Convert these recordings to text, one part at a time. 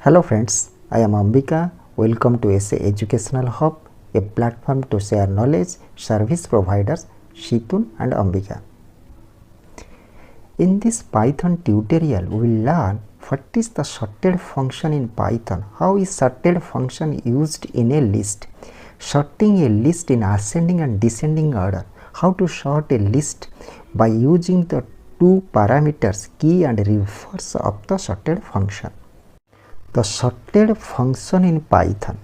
Hello friends, I am Ambika. Welcome to SA Educational Hub, a platform to share knowledge, service providers Shitun and Ambika. In this Python tutorial, we will learn what is the sorted function in Python, how is sorted function used in a list, sorting a list in ascending and descending order, how to sort a list by using the two parameters key and reverse of the sorted function. The sorted function in Python.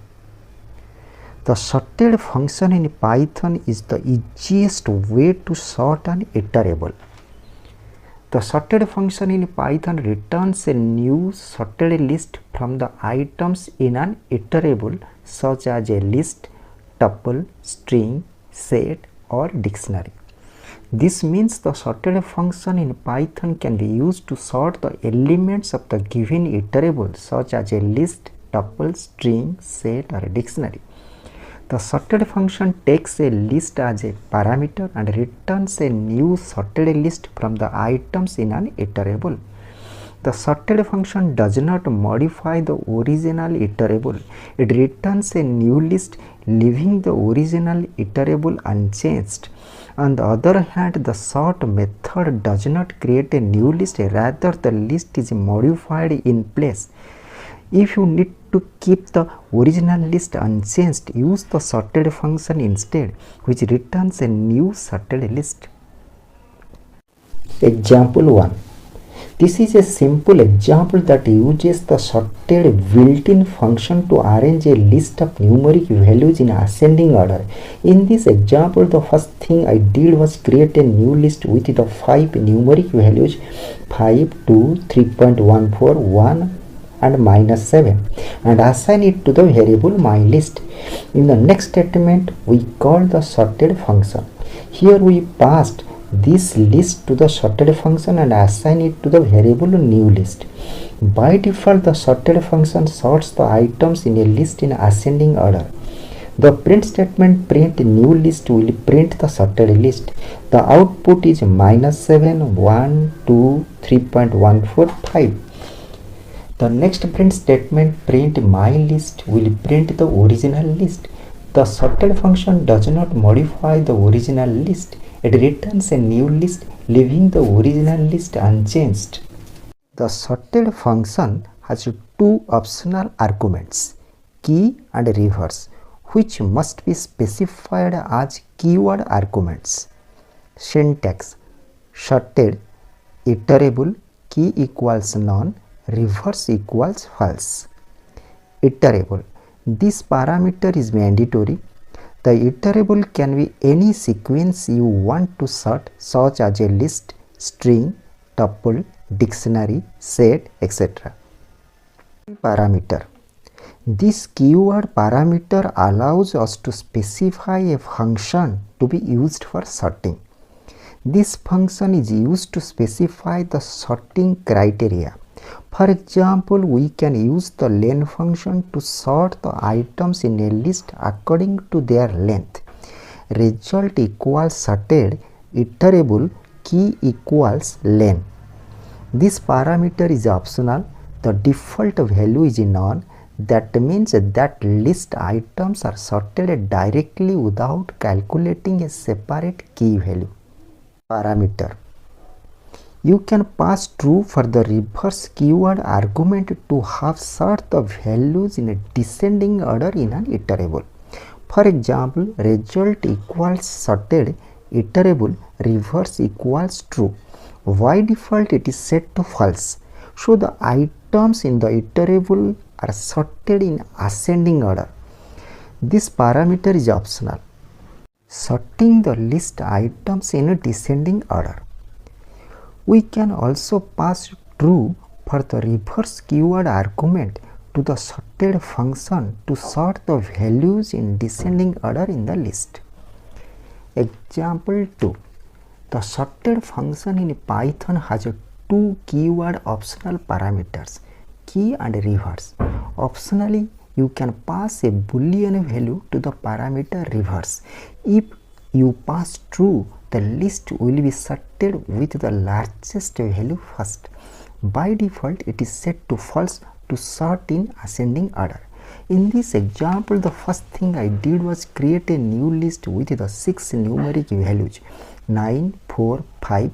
The sorted function in Python is the easiest way to sort an iterable. The sorted function in Python returns a new sorted list from the items in an iterable such as a list, tuple, string, set or dictionary. This means the sorted function in Python can be used to sort the elements of the given iterable such as a list, tuple, string, set or dictionary. The sorted function takes a list as a parameter and returns a new sorted list from the items in an iterable. The sorted function does not modify the original iterable. It returns a new list, leaving the original iterable unchanged. On the other hand, the sort method does not create a new list, rather the list is modified in place. If you need to keep the original list unchanged, use the sorted function instead, which returns a new sorted list. Example 1. This is a simple example that uses the sorted built-in function to arrange a list of numeric values in ascending order. In this example, the first thing I did was create a new list with the 5 numeric values 5, 2, 3.14, 1 and -7 and assign it to the variable myList. In the next statement, we call the sorted function. Here we passed this list to the sorted function and assign it to the variable newList. By default, the sorted function sorts the items in a list in ascending order. The print statement print newList will print the sorted list. The output is -7, 1, 2, 3.14, 5. The next print statement print myList will print the original list. The sorted function does not modify the original list. It returns a new list, leaving the original list unchanged. The sorted function has two optional arguments, key and reverse, which must be specified as keyword arguments. Syntax: sorted, iterable, key equals none, reverse equals false. Iterable: this parameter is mandatory. The iterable can be any sequence you want to sort, such as a list, string, tuple, dictionary, set, etc. Parameter: this keyword parameter allows us to specify a function to be used for sorting. This function is used to specify the sorting criteria. For example, we can use the len function to sort the items in a list according to their length. Result equals sorted, iterable, key equals len. This parameter is optional. The default value is none. That means that list items are sorted directly without calculating a separate key value. Parameter: you can pass true for the reverse keyword argument to have sort the values in a descending order in an iterable. For example, result equals sorted, iterable, reverse equals true. By default, it is set to false. So the items in the iterable are sorted in ascending order. This parameter is optional. Sorting the list items in a descending order. We can also pass true for the reverse keyword argument to the sorted function to sort the values in descending order in the list. Example 2. The sorted function in Python has two keyword optional parameters, key and reverse. Optionally, you can pass a boolean value to the parameter reverse. If you pass true, the list will be sorted with the largest value first. By default, it is set to false to sort in ascending order. In this example, the first thing I did was create a new list with the 6 numeric values 9, 4, 5,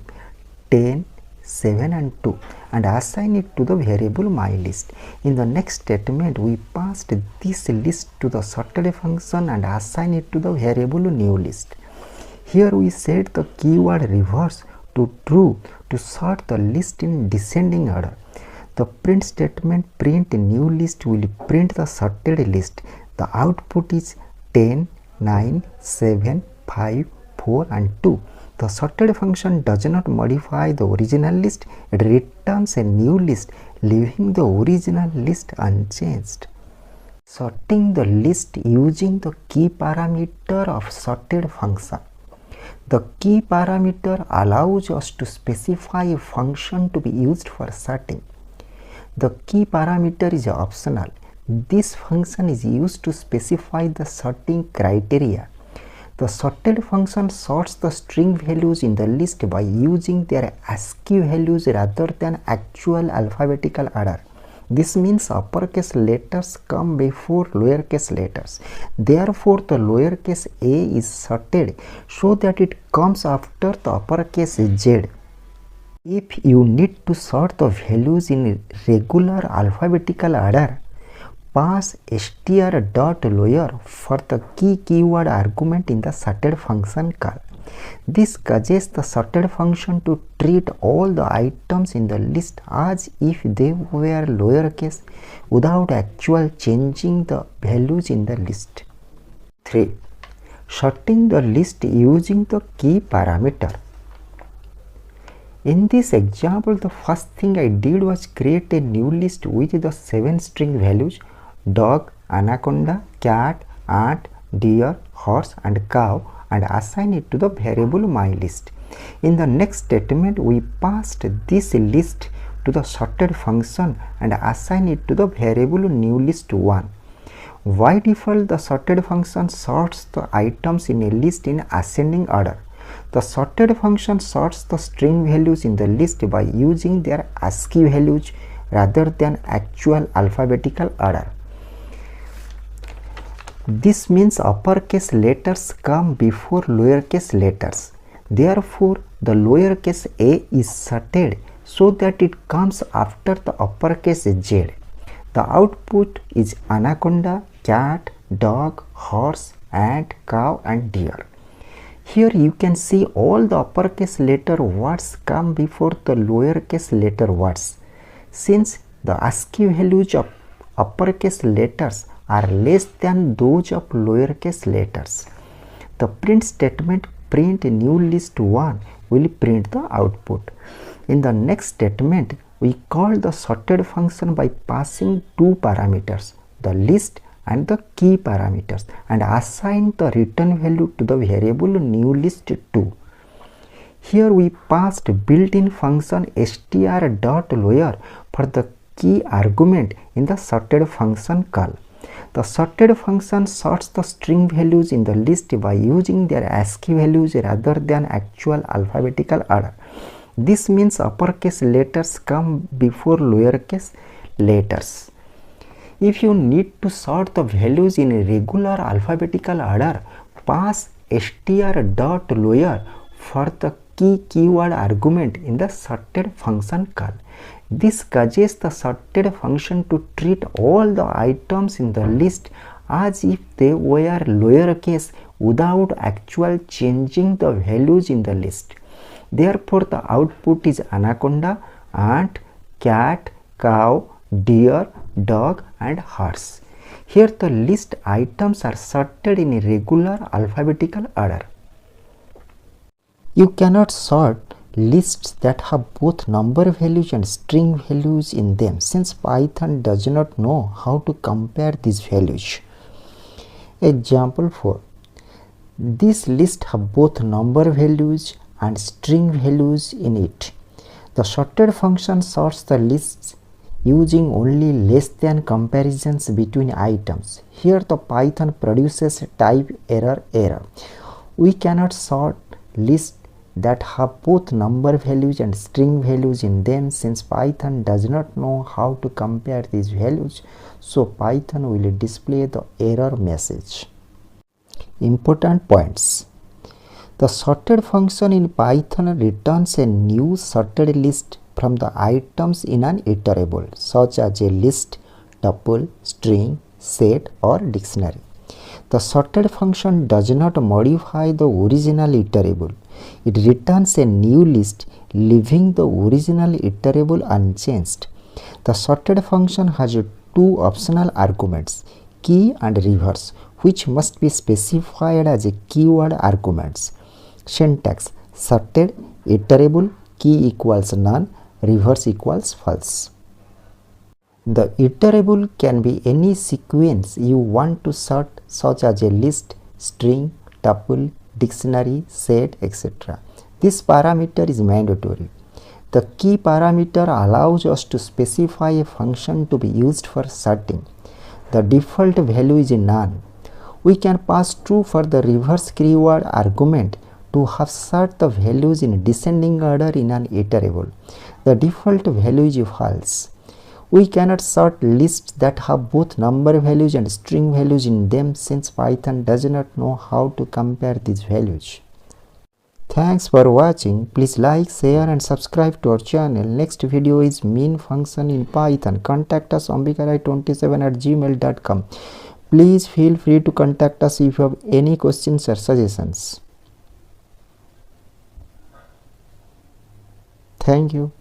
10, 7 and 2 and assign it to the variable myList. In the next statement, we passed this list to the sorted function and assign it to the variable newList. Here we set the keyword reverse to true to sort the list in descending order. The print statement print new list will print the sorted list. The output is 10, 9, 7, 5, 4 and 2. The sorted function does not modify the original list, it returns a new list, leaving the original list unchanged. Sorting the list using the key parameter of sorted function. The key parameter allows us to specify a function to be used for sorting. The key parameter is optional. This function is used to specify the sorting criteria. The sorted function sorts the string values in the list by using their ASCII values rather than actual alphabetical order. This means uppercase letters come before lowercase letters. Therefore, the lowercase a is sorted so that it comes after the uppercase z. If you need to sort the values in regular alphabetical order, pass str.lower for the key keyword argument in the sorted function call. This causes the sorted function to treat all the items in the list as if they were lowercase without actual changing the values in the list. 3. Sorting the list using the key parameter. In this example, the first thing I did was create a new list with the 7 string values dog, anaconda, cat, ant, deer, horse and cow and assign it to the variable myList. In the next statement, we passed this list to the sorted function and assign it to the variable newList1. By default, the sorted function sorts the items in a list in ascending order. The sorted function sorts the string values in the list by using their ASCII values rather than actual alphabetical order. This means uppercase letters come before lowercase letters. Therefore, the lowercase a is sorted so that it comes after the uppercase z. The output is anaconda, cat, dog, horse, ant, cow and deer. Here you can see all the uppercase letter words come before the lowercase letter words. Since the ASCII values of uppercase letters are less than those of lowercase letters, the print statement print newList1 will print the output. In the next statement, we call the sorted function by passing two parameters, the list and the key parameters, and assign the return value to the variable newList2. Here we passed built-in function str.lower for the key argument in the sorted function call. The sorted function sorts the string values in the list by using their ASCII values rather than actual alphabetical order. This means uppercase letters come before lowercase letters. If you need to sort the values in a regular alphabetical order, pass str.lower for the key keyword argument in the sorted function call. This causes the sorted function to treat all the items in the list as if they were lowercase without actual changing the values in the list. Therefore, the output is anaconda, ant, cat, cow, deer, dog and horse. Here the list items are sorted in a regular alphabetical order. You cannot sort lists that have both number values and string values in them, since Python does not know how to compare these values. Example 4. This list have both number values and string values in it. The sorted function sorts the lists using only less than comparisons between items. Here the Python produces type error. We cannot sort list that have both number values and string values in them. Since Python does not know how to compare these values, so Python will display the error message. Important points. The sorted function in Python returns a new sorted list from the items in an iterable, such as a list, tuple, string, set, or dictionary. The sorted function does not modify the original iterable. It returns a new list, leaving the original iterable unchanged. The sorted function has two optional arguments, key and reverse, which must be specified as a keyword arguments. Syntax: sorted, iterable, key equals none, reverse equals false. The iterable can be any sequence you want to sort, such as a list, string, tuple, dictionary, set, etc. This parameter is mandatory. The key parameter allows us to specify a function to be used for sorting. The default value is none. We can pass true for the reverse keyword argument to have sort the values in descending order in an iterable. The default value is false. We cannot sort lists that have both number values and string values in them, since Python does not know how to compare these values. Thanks for watching. Please like, share and subscribe to our channel. Next video is main function in Python. Contact us ambikarai27@gmail.com. Please feel free to contact us if you have any questions or suggestions. Thank you.